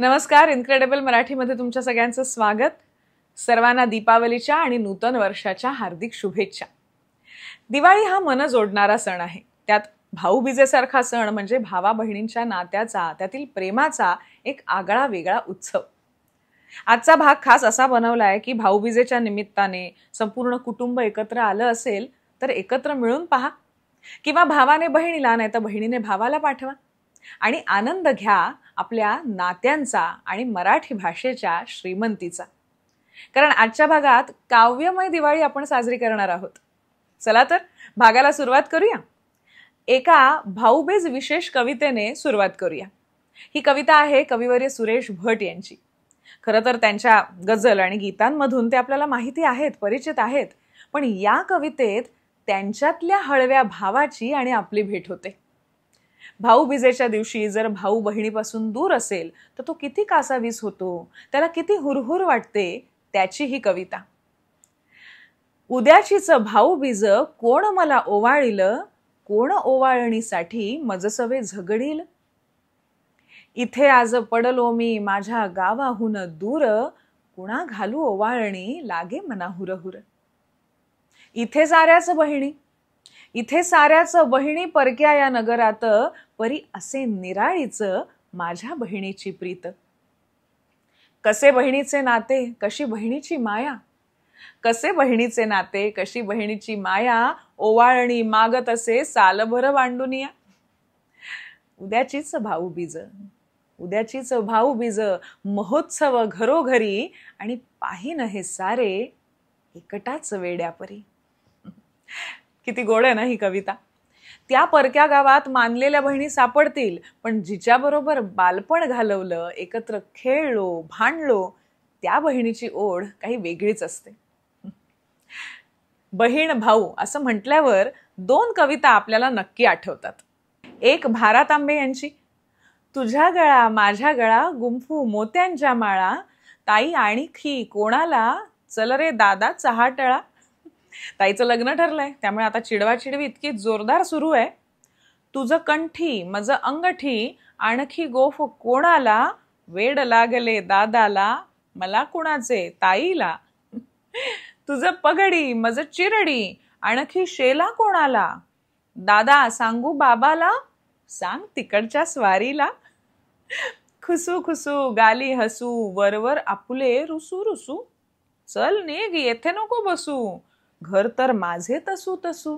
नमस्कार. इनक्रेडिबल मराठीमध्ये तुमच्या सगळ्यांचं स्वागत. सर्वांना दीपावलीच्या आणि नूतन वर्षाच्या हार्दिक शुभेच्छा. दिवाळी हा मन जोडणारा सण आहे. त्यात भाऊबीजेसारखा सण म्हणजे भावा बहिणींच्या नात्याचा, त्यातील प्रेमाचा एक आगळा वेगळा उत्सव. आजचा भाग खास असा बनवलाय की भाऊबीजेच्या निमित्ताने संपूर्ण कुटुंब एकत्र आलं असेल तर एकत्र मिळून पहा, किंवा भावाने बहिणीला नाही तर बहिणीने भावाला पाठवा आणि आनंद घ्या आपल्या नात्यांचा आणि मराठी भाषेच्या श्रीमंतीचा. कारण आजच्या भागात काव्यमय दिवाळी आपण साजरी करणार आहोत. चला तर भागाला सुरुवात करूया. एका भाऊबीज विशेष कवितेने सुरुवात करूया. ही कविता आहे कविवर्य सुरेश भट यांची. खरं तर त्यांच्या गझल आणि गीतांमधून ते आपल्याला माहिती आहेत, परिचित आहेत, पण या कवितेत त्यांच्यातल्या हळव्या भावाची आणि आपली भेट होते. भाऊबीजेच्या दिवशी जर भाऊ बहिणीपासून दूर असेल तर तो किती कासावीस होतो, त्याला किती हुरहुर वाटते, त्याची ही कविता. उद्याचीच भाऊबीज कोण मला ओवाळील, कोण ओवाळणीसाठी मजसवे झगडील. इथे आज पडलो मी माझ्या गावाहून दूर, कुणा घालू ओवाळणी लागे मना हुरहुर. इथे साऱ्याच बहिणी परक्या या नगरात, परी असे निराळीच माझ्या बहिणीची प्रीत. कसे बहिणीचे नाते कशी बहिणीची माया, कसे बहिणीचे नाते कशी बहिणीची माया, ओवाळणी मागत असे सालभर वांडुनिया. उद्याचीच भाऊबीज महोत्सव घरोघरी, आणि पाहिन हे सारे एकटाच वेड्यापरी. किती गोड आहे ना ही कविता. त्या परक्या गावात मानलेल्या बहिणी सापडतील, पण जिच्याबरोबर बालपण घालवलं, एकत्र खेळलो, भांडलो, त्या बहिणीची ओढ काही वेगळीच असते. बहीण भाऊ असं म्हटल्यावर दोन कविता आपल्याला नक्की आठवतात. एक भारा तांबे यांची, तुझ्या गळा माझ्या गळा गुंफू मोत्यांच्या माळा, ताई आणखी कोणाला चल रे दादा चहाटळा. ताईचं लग्न ठरलंय, त्यामुळे आता चिडवा चिडवी इतकी जोरदार सुरू आहे. तुझं कंठी मज अंगठी आणखी गोफ कोणाला, वेड लागले दादाला मला कुणाचे ताईला. तुझं पगडी मज चिरडी आणखी शेला कोणाला, दादा सांगू बाबाला सांग तिकडच्या स्वारीला. खुसू खुसू गाली हसू वरवर आपुले रुसू रुसू, चल निघ येथे नको बसू, घर तर माझे तसू तसू.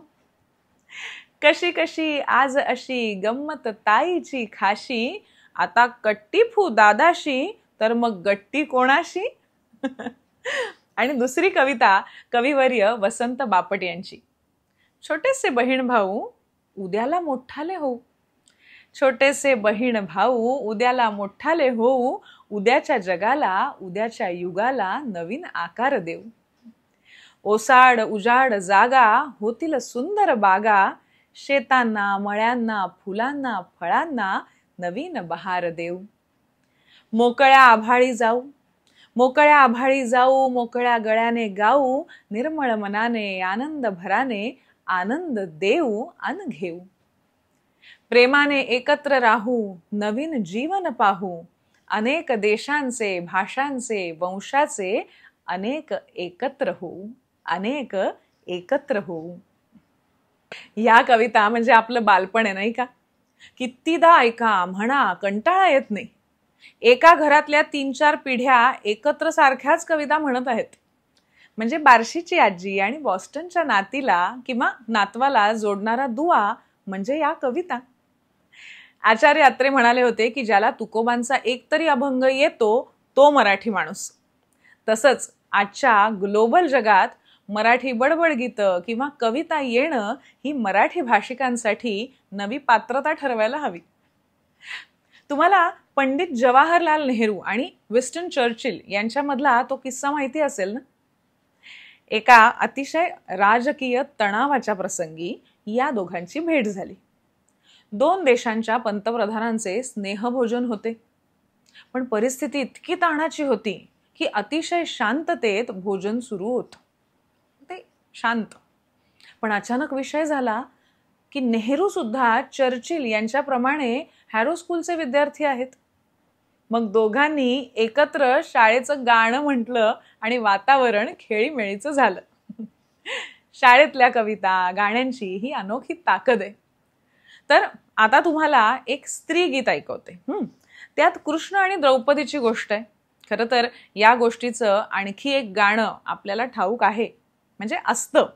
कशी कशी आज अशी गंमत ताईची खाशी, आता कट्टी फू दादाशी तर मग गट्टी कोणाशी. आणि दुसरी कविता कविवर्य वसंत बापट यांची. छोटेसे बहीण भाऊ उद्याला मोठाले होऊ, छोटेसे बहीण भाऊ उद्याला मोठाले होऊ, उद्याच्या जगाला उद्याच्या युगाला नवीन आकार देऊ. ओसाड उजाड जागा होतील सुंदर बागा, शेतांना मळ्यांना फुलांना फळांना नवीन बहार देऊ. मोकळ्या आभाळी जाऊ, मोकळ्या गळ्याने गाऊ, निर्मळ मनाने आनंद भराने आनंद देऊ अन घेऊ. प्रेमाने एकत्र राहू नवीन जीवन पाहू, अनेक देशांचे भाषांचे वंशाचे अनेक एकत्र होऊ. या कविता म्हणजे आपलं बालपण आहे नाही का. कितीदा ऐका म्हणा कंटाळा येत नाही. एका घरातल्या 3-4 पिढ्या एकत्र सारख्याच कविता म्हणत आहेत. म्हणजे बार्शीची आजी आणि बॉस्टनच्या नातीला किंवा नातवाला जोडणारा दुवा म्हणजे या कविता. आचार्य अत्रे म्हणाले होते की ज्याला तुकोबांचा एक तरी अभंग येतो तो मराठी माणूस. तसंच आजच्या ग्लोबल जगात मराठी बडबड गीतं किंवा कविता येणं ही मराठी भाषिकांसाठी नवी पात्रता ठरवायला हवी. तुम्हाला पंडित जवाहरलाल नेहरू आणि विन्स्टन चर्चिल यांच्यामधला तो किस्सा माहिती असेल ना. एका अतिशय राजकीय तणावाच्या प्रसंगी या दोघांची भेट झाली. 2 देशांच्या पंतप्रधानांचे स्नेहभोजन होते, पण परिस्थिती इतकी ताणाची होती की अतिशय शांततेत भोजन सुरू होतं. ते शांत. पण अचानक विषय झाला की नेहरू सुद्धा चर्चिल यांच्याप्रमाणे हॅरो स्कूलचे विद्यार्थी आहेत. मग दोघांनी एकत्र शाळेचं गाणं म्हटलं आणि वातावरण खेळीमेळीचं झालं. शाळेतल्या कविता गाण्यांची ही अनोखी ताकद आहे. तर आता तुम्हाला एक स्त्री गीत ऐकवते. त्यात कृष्ण आणि द्रौपदीची गोष्ट आहे. खरं तर या गोष्टीचं आणखी एक गाणं आपल्याला ठाऊक आहे, म्हणजे असतं.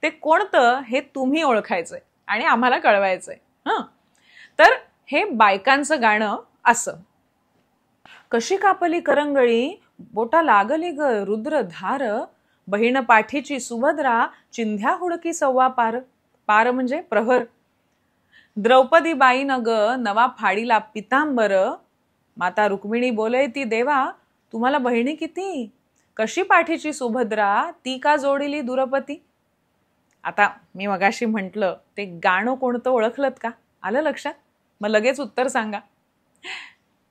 ते कोणतं हे तुम्ही ओळखायचंय आणि आम्हाला कळवायचंय. तर हे बायकांचं गाणं असं. कशी कापली करंगळी बोटा लागली ग रुद्र धार, बहीण पाठीची सुभद्रा चिंध्या हुडकी सव्वा पार. पार म्हणजे प्रहर. द्रौपदी बाई न ग नवा फाडीला पितांबर, माता रुक्मिणी बोलय ती देवा तुम्हाला बहिणी किती, कशी पाठीची सुभद्रा ती का जोडिली दुरपती. आता मी मगाशी म्हटलं ते गाणं कोणतं ओळखलत का? आलं लक्षात? मग लगेच उत्तर सांगा.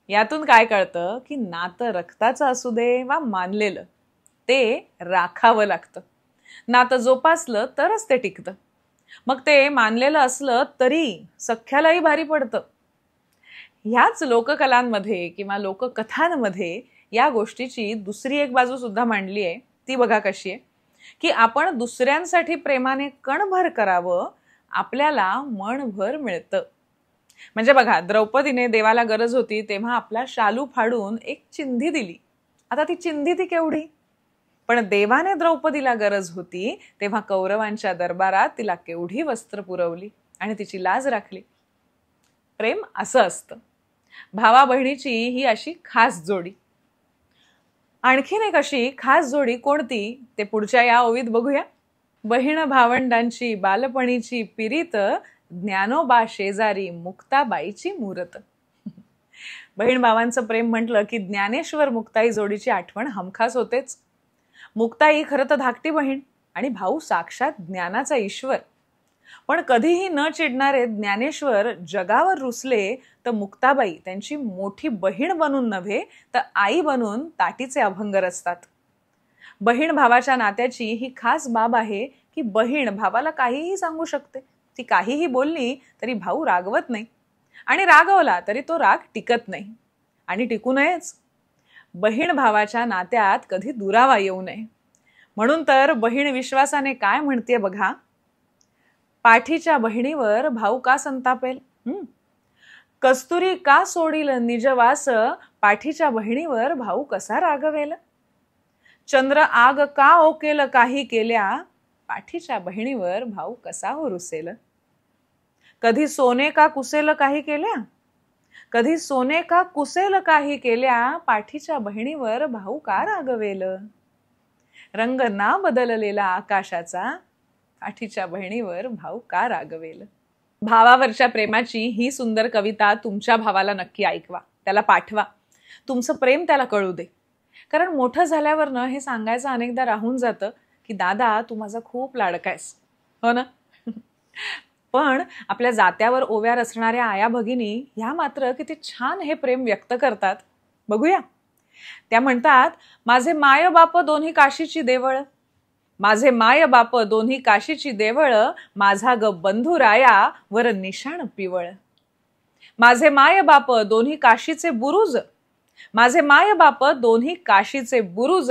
यातून काय कळतं की नातं रक्ताचं असू दे वा मानलेलं, ते राखावं लागतं. नातं जोपासलं तरच ते टिकतं. मग ते मानलेलं असलं तरी सख्यालाही भारी पडतं. ह्याच लोककलांमध्ये किंवा लोककथांमध्ये या गोष्टीची दुसरी एक बाजू सुद्धा मांडली आहे. ती बघा कशी आहे की आपण दुसऱ्यांसाठी प्रेमाने कणभर करावं, आपल्याला मनभर मिळतं. म्हणजे बघा, द्रौपदीने देवाला गरज होती तेव्हा आपला शालू फाडून एक चिंधी दिली. आता ती चिंधी ती केवढी, पण देवाने द्रौपदीला गरज होती तेव्हा कौरवांच्या दरबारात तिला केवढी वस्त्र पुरवली आणि तिची लाज राखली. प्रेम असं असतं. भावा बहिणीची ही अशी खास जोडी. आणखीन एक अशी खास जोडी कोणती ते पुढच्या या ओवीत बघूया. बहीण भावंडांची बालपणीची पिरीत, ज्ञानोबा शेजारी मुक्ताबाईची मूरत. बहीण भावांचं प्रेम म्हटलं की ज्ञानेश्वर मुक्ताई जोडीची आठवण हमखास होतेच. मुक्ताई खरं तर धाकटी बहीण आणि भाऊ साक्षात ज्ञानाचा ईश्वर. पण कधीही न चिडणारे ज्ञानेश्वर जगावर रुसले तर मुक्ताबाई त्यांची मोठी बहीण बनून नव्हे तर आई बनून ताटीचे अभंग रचतात. बहीण भावाच्या नात्याची ही खास बाब आहे की बहीण भावाला काहीही सांगू शकते. ती काहीही बोलली तरी भाऊ रागवत नाही आणि रागवला तरी तो राग टिकत नाही आणि टिकू नयेच. बहीण भावाच्या नात्यात कधी दुरावा येऊ नये म्हणून तर बहीण विश्वासाने काय म्हणते बघा. पाठीच्या बहिणीवर भाऊ का संतापेल, कस्तुरी का सोडील निजवास, पाठीच्या बहिणीवर भाऊ कसा रागवेल. चंद्र आग का ओकेल काही केल्या, पाठीच्या बहिणीवर भाऊ कसा हो रुसेल. कधी सोने का कुसेल काही केल्या, कधी सोने का कुसेल काही केल्या, पाठीच्या बहिणीवर भाऊ का रागवेल. रंग ना बदललेला आकाशाचा, पाठीच्या बहिणीवर भाऊ का रागवेल. भावावरच्या प्रेमाची ही सुंदर कविता तुमच्या भावाला नक्की ऐकवा, त्याला पाठवा. तुमचं प्रेम त्याला कळू दे. कारण मोठं झाल्यावर न हे सांगायचं अनेकदा राहून जातं की दादा तू माझा खूप लाडका आहेस, हो ना. पण आपल्या जात्यावर ओव्या रचणाऱ्या आया भगिनी ह्या मात्र किती छान हे प्रेम व्यक्त करतात. बघूया. त्या म्हणतात, माझे माय बाप दोन्ही काशीची देवळ, माझे माय बाप दोन्ही काशीची देवळ, माझा ग बंधुराया वर निशाण पिवळ. माझे माय बाप दोन्ही काशीचे बुरुज, माझे माय बाप दोन्ही काशीचे बुरुज,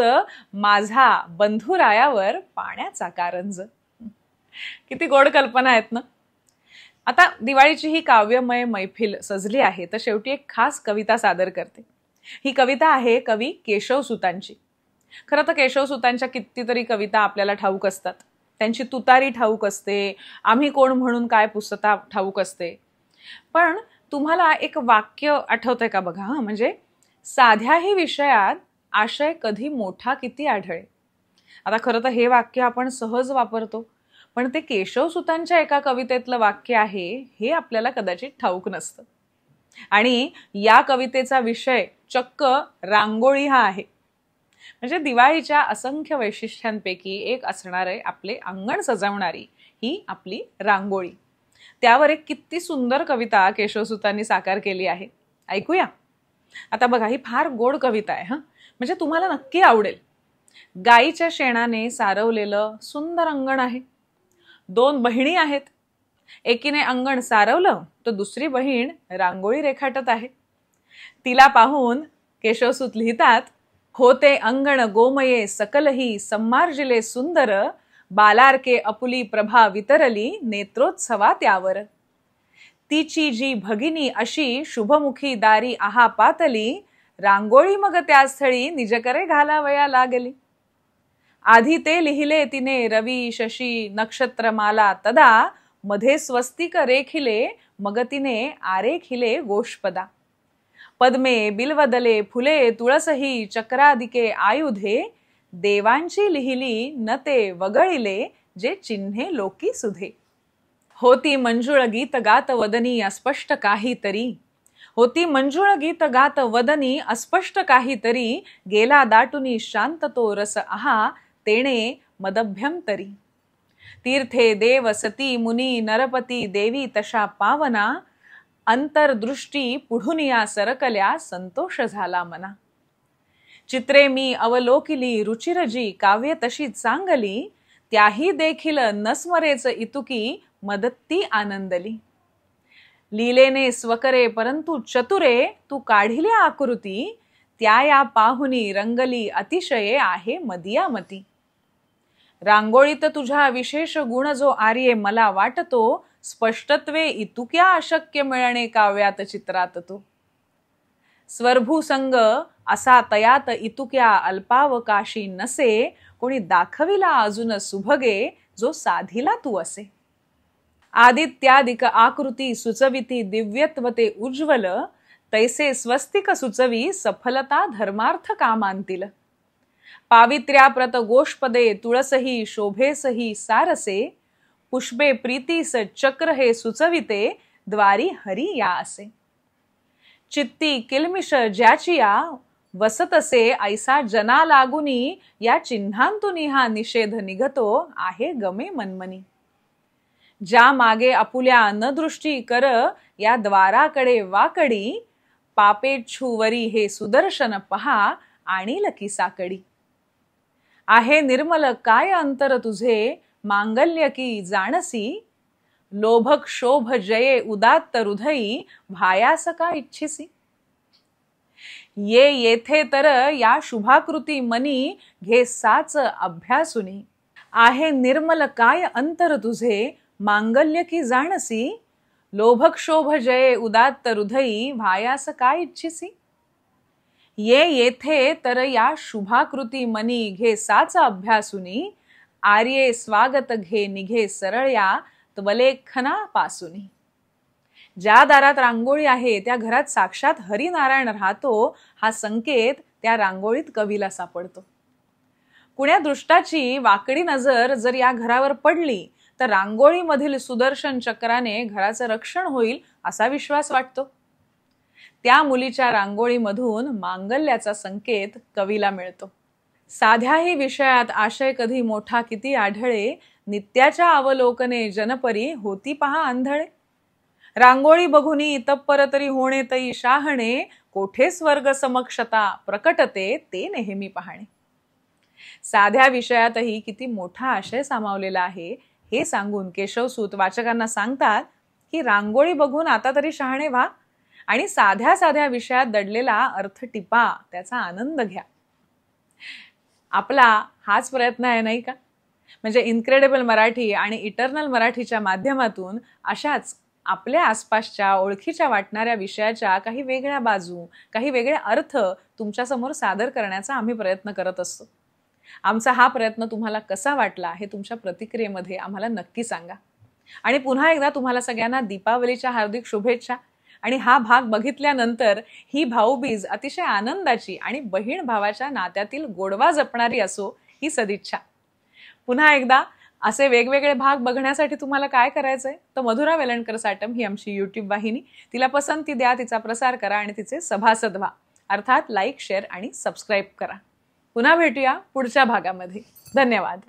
माझा बंधुरायावर पाण्याचा कारंज. किती गोड कल्पना आहेत ना. आता दिवाळीची ही काव्यमय मैफिल सजली आहे तर शेवटी एक खास कविता सादर करते. ही कविता आहे कवी केशवसुतांची. खरं तर केशवसुतांच्या कितीतरी कविता आपल्याला ठाऊक असतात. त्यांची तुतारी ठाऊक असते, आम्ही कोण म्हणून काय पुस्तका ठाऊक असते. पण तुम्हाला एक वाक्य आठवतंय का बघा. म्हणजे साध्याही विषयात आशय कधी मोठा किती आढळे. आता खरं तर हे वाक्य आपण सहज वापरतो, पण ते केशवसुतांच्या एका कवितेतलं वाक्य आहे हे आपल्याला कदाचित ठाऊक नसतं. आणि या कवितेचा विषय चक्क रांगोळी हा आहे. म्हणजे दिवाळीच्या असंख्य वैशिष्ट्यांपैकी एक असणारे आपले अंगण सजवणारी ही आपली रांगोळी. त्यावर एक किती सुंदर कविता केशवसुतांनी साकार केली आहे. ऐकूया. आता बघा, ही फार गोड कविता आहे. म्हणजे तुम्हाला नक्की आवडेल. गाईच्या शेणाने सारवलेलं सुंदर अंगण आहे. दोन बहिणी आहेत. एकीने अंगण सारवलं तर दुसरी बहीण रांगोळी रेखाटत आहे. तिला पाहून केशवसूत लिहितात, होते अंगण गोमये सकलही सम्मार्जिले सुंदर, बालार्के अपुली प्रभा वितरली नेत्रोत्सवा त्यावर. तिची जी भगिनी अशी शुभमुखी दारी आहा पातली, रांगोळी मग त्या स्थळी निजकरे घालावया लागली. आधी ते लिहिले तिने रवी शशी नक्षत्रमाला तदा, मध्ये स्वस्तिक रेखिले मग तिने आरेखिले गोष्पदा. पद्मे बिल्वदले फुले तुळसही चक्रादिके आयुधे, देवांची लिहिली न ते वगळिले जे चिन्हे लोकी सुधे. होती मंजुळ गीत गात वदनी अस्पष्ट काहीतरी, होती मंजुळ गीत गात वदनी अस्पष्ट काहीतरी, गेला दाटुनी शांत तो रस आहा तेणे मदभ्यंतरी. तीर्थे देव सती मुनी नरपती देवी तशा पावना, अंतरदृष्टी पुढुनिया सरकल्या संतोष झाला मना. चित्रे मी अवलोकिली रुचिरजी काव्य तशी चांगली, त्याही देखील नस्मरेच इतुकी मदत्ती आनंदली. लीलेने स्वकरे परंतु चतुरे तू काढिल्या आकृती, त्या या पाहुनी रंगली अतिशये आहे मदियामती. रांगोळीत तुझ्या विशेष गुण जो आर्ये मला वाटतो, स्पष्टत्वे इतुक्या अशक्य मिळणे काव्यात चित्रात तो. स्वरभूसंग असा तयात इतुक्या अल्पावकाशी नसे, कोणी दाखविला अजून सुभगे जो साधिला तू असे. आदित्यादिक आकृती सुचविती दिव्यत्वते उज्ज्वल, तैसे स्वस्तिक सुचवी सफलता धर्मार्थ कामांतील. पावित्र्याप्रत गोष्पदे तुळसही शोभेसही सारसे, पुष्पे प्रीतीस चक्र हे सुचविते द्वारी हरी या असे. चित्ती किलमिष ज्याचिया वसतसे ऐसा जना लागुनी, या चिन्हांतुनी हा निषेध निघतो आहे गमे मनमनी. ज्या मागे आपुल्या न दृष्टी कर या द्वाराकडे वाकडी, पापेच्छुवरी हे सुदर्शन पहा आणील की साकडी. आहे निर्मल काय अंतर तुझे मांगल्य की जाणसी, लोभक शोभ जये उदात्त हृदयी भायास का इच्छिसी. ये येथे तर या शुभाकृती मनी घे साच अभ्यासुनी. आहे निर्मल काय अंतर तुझे मांगल्य की जाणसी, लोभक शोभ जये उदात्त हृदयी भायास काय इच्छिसी. ये येथे तर या शुभाकृती मनी घे साच अभ्यासुनी, आर्ये स्वागत घे निघे सरळया त्वलेखना पासुनी. ज्या दारात रांगोळी आहे त्या घरात साक्षात हरिनारायण राहतो, हा संकेत त्या रांगोळीत कवीला सापडतो. कुण्या दृष्टाची वाकडी नजर जर या घरावर पडली तर रांगोळीमधील सुदर्शन चक्राने घराचं रक्षण होईल असा विश्वास वाटतो. त्या मुलीच्या रांगोळीमधून मांगल्याचा संकेत कवीला मिळतो. साध्याही विषयात आशय कधी मोठा किती आढळे, नित्याच्या अवलोकने जनपरी होती पहा आंधळे. रांगोळी बघुनी तत्पर तरी होणे तई शाहणे, कोठे स्वर्ग समक्षता प्रकटते ते नेहमी पाहणे. साध्या विषयातही किती मोठा आशय सामावलेला आहे हे सांगून केशवसूत वाचकांना सांगतात की रांगोळी बघून आता तरी शहाणे व्हा आणि साध्या साध्या विषयात दडलेला अर्थ टिपा, त्याचा आनंद घ्या. आपला हाच प्रयत्न आहे नाही का? म्हणजे इनक्रेडिबल मराठी आणि इटर्नल मराठीच्या माध्यमातून अशाच आपल्या आसपासच्या ओळखीच्या वाटणाऱ्या विषयाच्या काही वेगळ्या बाजू, काही वेगळे अर्थ तुमच्यासमोर सादर करण्याचा आम्ही प्रयत्न करत असतो. आमचा हा प्रयत्न तुम्हाला कसा वाटला हे तुमच्या प्रतिक्रियेमध्ये आम्हाला नक्की सांगा. आणि पुन्हा एकदा तुम्हाला सगळ्यांना दीपावलीच्या हार्दिक शुभेच्छा. आणि हा भाग बघितल्यानंतर ही भाऊबीज अतिशय आनंदाची आणि बहीण भावाच्या नात्यातील गोडवा जपणारी असो ही सदिच्छा. पुन्हा एकदा असे वेगवेगळे भाग बघण्यासाठी तुम्हाला काय करायचंय तर मधुरा वेलणकर साटम ही आमची YouTube वाहिनी, तिला पसंती द्या, तिचा प्रसार करा आणि तिचे सभासद व्हा. अर्थात लाईक, शेअर आणि सबस्क्राईब करा. पुन्हा भेटूया पुढच्या भागामध्ये. धन्यवाद.